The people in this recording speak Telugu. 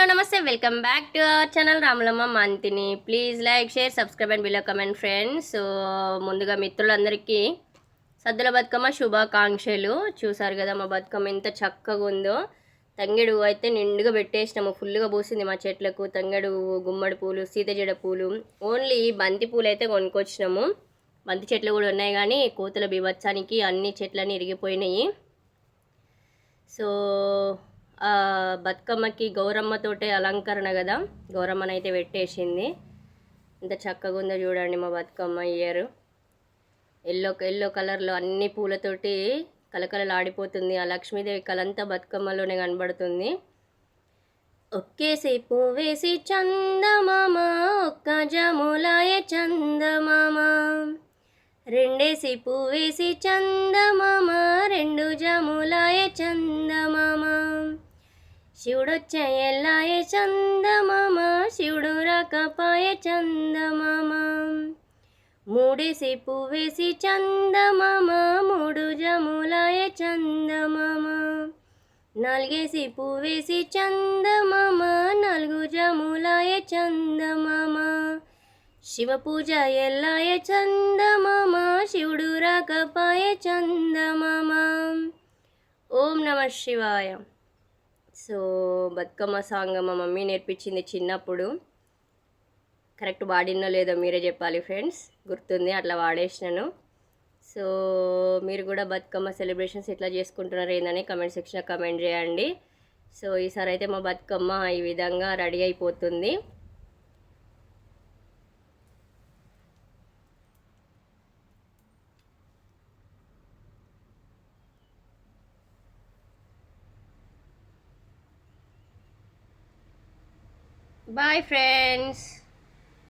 హలో నమస్తే welcome back to our channel Ramulamma Manthani. Please like share subscribe and below comment friends. So ముందుగా మిత్రులందరికీ సద్దుల బతుకమ్మ శుభాకాంక్షలు. చూసారు కదా మా బతుకమ్మ ఎంత చక్కగా ఉందో. తంగెడు అయితే నిండుగా పెట్టేసినాము, ఫుల్గా పూసింది మా చెట్లకు. తంగెడు, గుమ్మడి పూలు, సీతజడ పూలు, ఓన్లీ బంతి పూలు అయితే కొనుక్కొచ్చినాము. బంతి చెట్లు కూడా ఉన్నాయి కానీ కోతుల బీభత్సానికి అన్ని చెట్లన్నీ ఇరిగిపోయినాయి. సో బతుకమ్మకి గౌరమ్మతోటే అలంకరణ కదా, గౌరమ్మనైతే పెట్టేసింది. ఇంత చక్కగా ఉందో చూడండి మా బతుకమ్మ ఇయర్. ఎల్లో కలర్లో అన్ని పూలతోటి కలకలలాడిపోతుంది. ఆ లక్ష్మీదేవి కలంతా బతుకమ్మలోనే కనబడుతుంది. ఒక్కేసేపు వేసి చందమామ ఒక్క జములాయ చందమామ, రెండేసి పువ్వేసి చందమామ రెండు జములాయ చందమామ, శివుడొచ్చే ఎల్లాయ చందమామ శివుడు రాకపాయ చందమామ, మూడేసి పువ్వేసి చందమామ మూడు జములాయ చందమామ, నాలుగేసి పువ్వేసి చందమామ నాలుగు జములాయ చందమామ, శివ పూజ ఎల్లాయ చందమామ శివుడు రాకపాయ చందమామ. ఓం నమ శివాయ. సో బతుకమ్మ సాంగ్ మా మమ్మీ నేర్పించింది చిన్నప్పుడు. కరెక్ట్ వాడినో లేదో మీరే చెప్పాలి ఫ్రెండ్స్. గుర్తుంది, అట్లా వాడేసినాను. సో మీరు కూడా బతుకమ్మ సెలబ్రేషన్స్ ఎట్లా చేసుకుంటున్నారు ఏందని కమెంట్ సెక్షన్లో కమెంట్ చేయండి. సో ఈసారి అయితే మా బతుకమ్మ ఈ విధంగా రెడీ అయిపోతుంది. Bye friends.